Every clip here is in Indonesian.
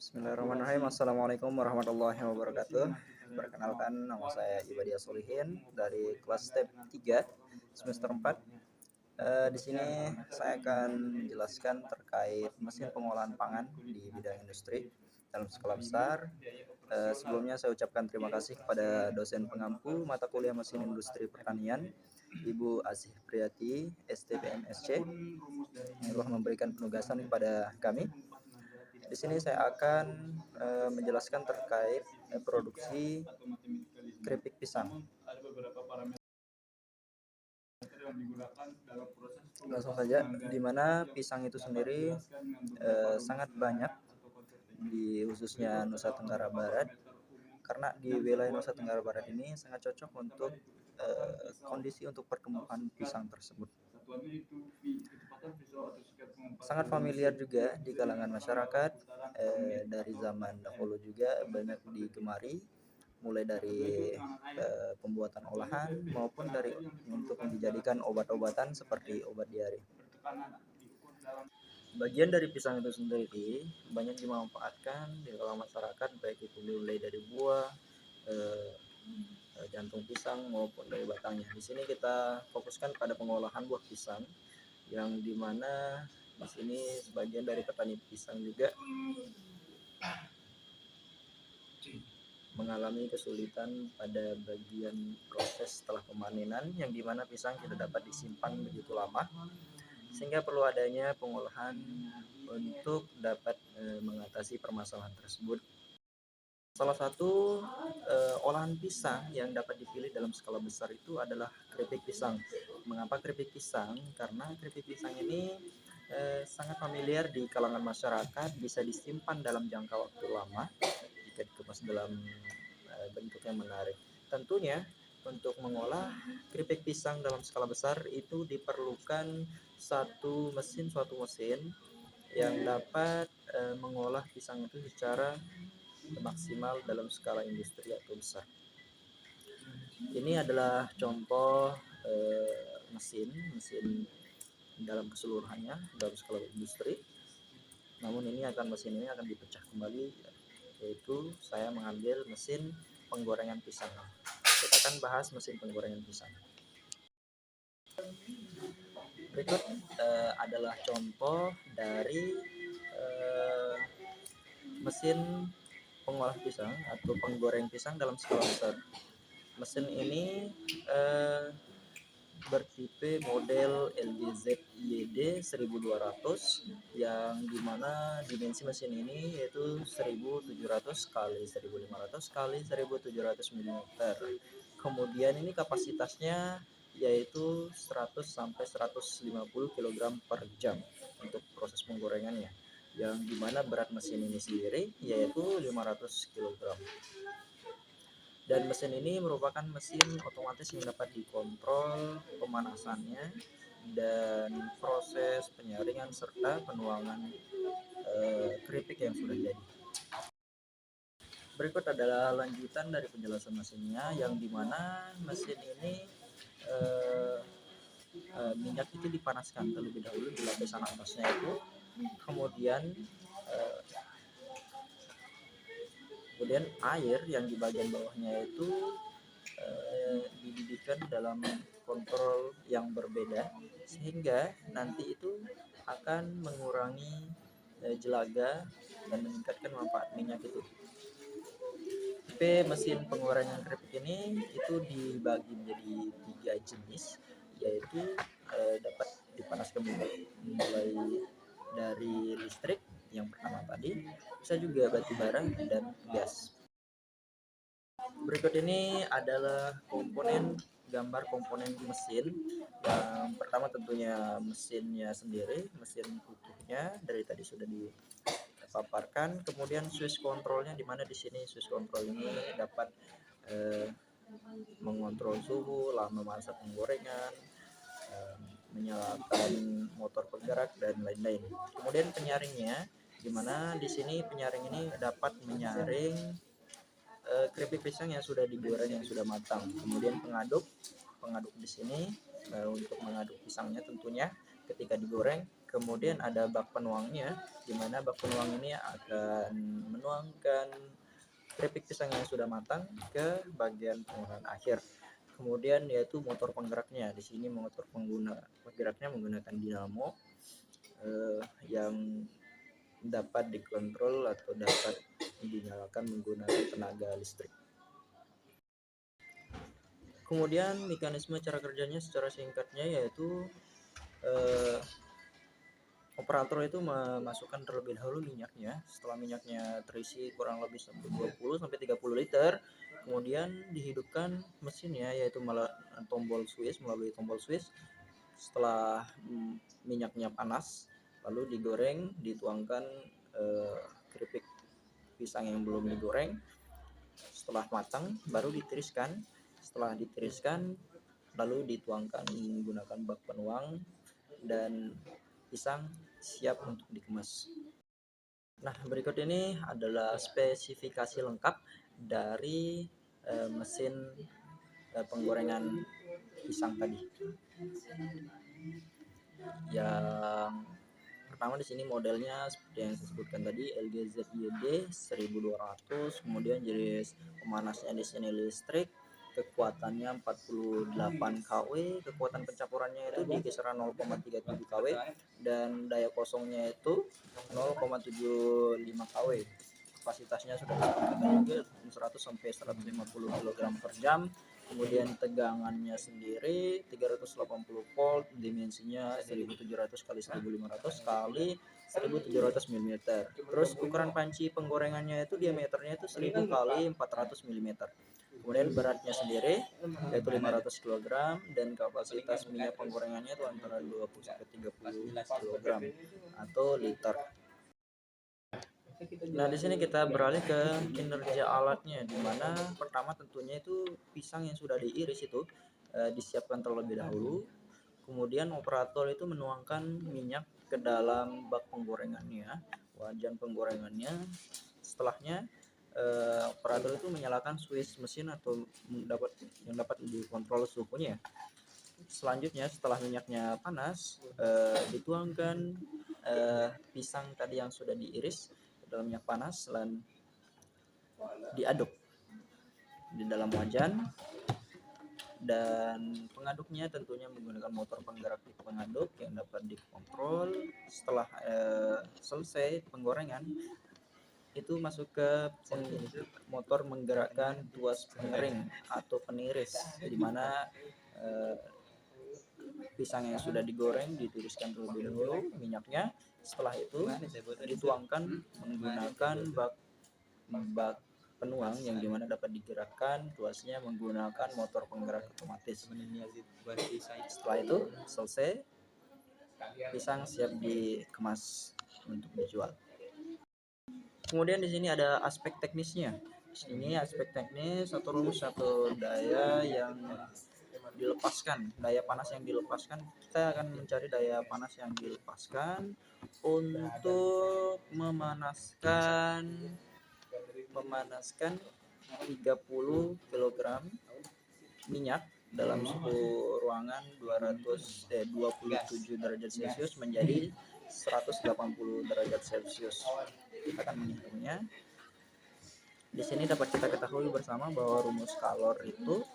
Bismillahirrahmanirrahim. Assalamualaikum warahmatullahi wabarakatuh. Perkenalkan, nama saya Ibadia Solihin dari kelas step 3 semester 4. Di sini saya akan menjelaskan terkait mesin pengolahan pangan di bidang industri dalam skala besar. Sebelumnya saya ucapkan terima kasih kepada dosen pengampu mata kuliah mesin industri pertanian, Ibu Asih Priyati, STPMSC, yang telah memberikan penugasan kepada kami. Di sini saya akan menjelaskan terkait produksi keripik pisang. Langsung saja, di mana pisang itu sendiri sangat banyak di khususnya Nusa Tenggara Barat, karena di wilayah Nusa Tenggara Barat ini sangat cocok untuk kondisi untuk pertumbuhan pisang tersebut. Sangat familiar juga di kalangan masyarakat, dari zaman dahulu juga banyak digemari, mulai dari pembuatan olahan maupun dari untuk dijadikan obat-obatan seperti obat diare. Bagian dari pisang itu sendiri banyak dimanfaatkan di kalangan masyarakat, baik itu mulai dari buah, jantung pisang maupun dari batangnya. Di sini kita fokuskan pada pengolahan buah pisang, yang dimana di sini sebagian dari petani pisang juga mengalami kesulitan pada bagian proses setelah pemanenan, yang dimana pisang tidak dapat disimpan begitu lama, sehingga perlu adanya pengolahan untuk dapat mengatasi permasalahan tersebut. Salah satu olahan pisang yang dapat dipilih dalam skala besar itu adalah keripik pisang. Mengapa keripik pisang? Karena keripik pisang ini sangat familiar di kalangan masyarakat, bisa disimpan dalam jangka waktu lama jika dikemas dalam bentuk yang menarik. Tentunya untuk mengolah keripik pisang dalam skala besar itu diperlukan suatu mesin yang dapat mengolah pisang itu secara maksimal dalam skala industri atau besar. Ini adalah contoh mesin dalam keseluruhannya dalam skala industri. Namun mesin ini akan dipecah kembali, yaitu saya mengambil mesin penggorengan pisang. Kita akan bahas mesin penggorengan pisang. Berikut adalah contoh dari mesin pengolah pisang atau penggoreng pisang dalam skala besar. Mesin ini bertipe model LDZ YD 1200, yang dimana dimensi mesin ini yaitu 1700 kali 1500 kali 1700 mm. Kemudian ini kapasitasnya yaitu 100 sampai 150 kg per jam untuk proses penggorengannya, yang dimana berat mesin ini sendiri yaitu 500 kg. Dan mesin ini merupakan mesin otomatis yang dapat dikontrol pemanasannya dan proses penyaringan serta penuangan keripik yang sudah jadi. Berikut adalah lanjutan dari penjelasan mesinnya, yang dimana mesin ini minyak itu dipanaskan terlebih dahulu di lapisan atasnya itu, kemudian air yang di bagian bawahnya itu dididihkan dalam kontrol yang berbeda, sehingga nanti itu akan mengurangi jelaga dan meningkatkan manfaat minyak itu. Tipe mesin penggorengan keripik ini itu dibagi menjadi 3 jenis, yaitu dapat dipanaskan mulai dari listrik yang pertama tadi, bisa juga batu bara dan gas. Berikut ini adalah gambar komponen mesin. Yang pertama tentunya mesinnya sendiri, mesin utuhnya dari tadi sudah dipaparkan. Kemudian switch kontrolnya, di mana di sini switch kontrol ini dapat mengontrol suhu, lama masa penggorengan, menyalakan motor penggerak dan lain-lain. Kemudian penyaringnya, di mana di sini penyaring ini dapat menyaring keripik pisang yang sudah digoreng, yang sudah matang. Kemudian pengaduk di sini untuk mengaduk pisangnya tentunya ketika digoreng, Kemudian ada bak penuangnya, di mana bak penuang ini akan menuangkan keripik pisang yang sudah matang ke bagian pengolahan akhir. Kemudian yaitu motor penggeraknya. Di sini motor penggeraknya menggunakan dinamo yang dapat dikontrol atau dapat dinyalakan menggunakan tenaga listrik. Kemudian mekanisme cara kerjanya secara singkatnya yaitu operator itu memasukkan terlebih dahulu minyaknya. Setelah minyaknya terisi kurang lebih 20 sampai 30 liter, kemudian dihidupkan mesinnya yaitu melalui tombol switch. Setelah minyaknya panas, lalu digoreng, dituangkan keripik pisang yang belum digoreng. Setelah matang baru ditiriskan. Setelah ditiriskan lalu dituangkan menggunakan bak penuang dan pisang siap untuk dikemas. Nah, berikut ini adalah spesifikasi lengkap dari mesin penggorengan pisang tadi. Yang pertama di sini modelnya seperti yang saya sebutkan tadi, LGZYD 1200, kemudian jenis pemanasnya di sini listrik, kekuatannya 48 kW, kekuatan pencampurannya itu di kisaran 0,37 kW, dan daya kosongnya itu 0,75 kW. Kapasitasnya sudah disebutkan juga 100 sampai 150 kg per jam. Kemudian tegangannya sendiri 380 volt, dimensinya 1700 kali 1500 kali 1700 mm. Terus ukuran panci penggorengannya itu diameternya itu 1000 kali 400 mm. Kemudian beratnya sendiri yaitu 500 kg dan kapasitas minyak penggorengannya itu antara 20 sampai 30 kg atau liter. Nah, di sini kita beralih ke kinerja alatnya, di mana pertama tentunya itu pisang yang sudah diiris itu disiapkan terlebih dahulu. Kemudian operator itu menuangkan minyak ke dalam bak penggorengannya, wajan penggorengannya. Setelahnya operator itu menyalakan switch mesin atau yang dapat dikontrol suhunya. Selanjutnya setelah minyaknya panas, dituangkan pisang tadi yang sudah diiris dalam minyak panas dan diaduk di dalam wajan, dan pengaduknya tentunya menggunakan motor penggerak di pengaduk yang dapat dikontrol. Setelah selesai penggorengan itu masuk ke motor menggerakkan tuas pengering atau peniris, di mana pisang yang sudah digoreng ditiriskan terlebih dahulu minyaknya. Setelah itu dituangkan menggunakan bak penuang yang dimana dapat digerakkan tuasnya menggunakan motor penggerak otomatis. Setelah itu selesai, pisang siap dikemas untuk dijual. Kemudian di sini ada aspek teknisnya. Ini aspek teknis atau rumus atau daya yang dilepaskan, daya panas yang dilepaskan. Kita akan mencari daya panas yang dilepaskan untuk memanaskan 30 kg minyak dalam suhu ruangan 27 derajat Celcius menjadi 180 derajat Celcius. Kita akan menghitungnya. Di sini dapat kita ketahui bersama bahwa rumus kalor itu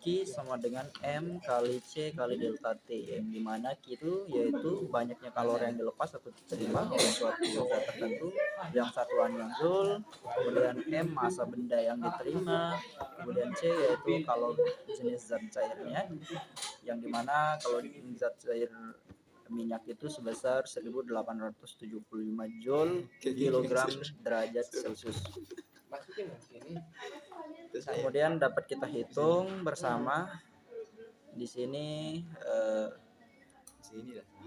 Q sama dengan M kali C kali delta T, yang dimana Q itu yaitu banyaknya kalori yang dilepas atau diterima oleh suatu zat tertentu, yang satuannya joule, kemudian M massa benda yang diterima, kemudian C yaitu kalori jenis zat cairnya, yang dimana kalau zat cair minyak itu sebesar 1875 joule kilogram derajat Celcius. Kemudian dapat kita hitung bersama di sini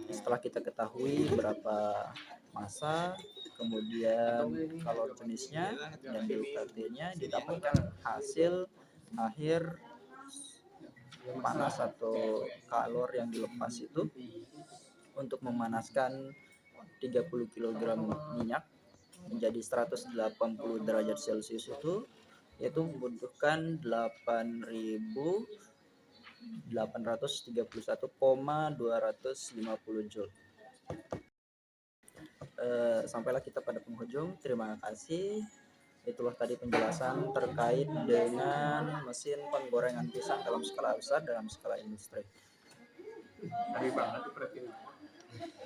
setelah kita ketahui berapa massa, kemudian kalori jenisnya dan delta T-nya, didapatkan hasil akhir panas atau kalor yang dilepas itu untuk memanaskan 30 kg minyak menjadi 180 derajat Celcius itu yaitu membutuhkan 8.831,250 joule. sampailah kita pada penghujung. Terima kasih. Itulah tadi penjelasan terkait dengan mesin penggorengan pisang dalam skala besar, dalam skala industri.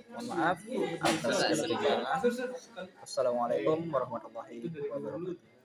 Mohon maaf atas segala kekurangan. Assalamualaikum warahmatullahi wabarakatuh.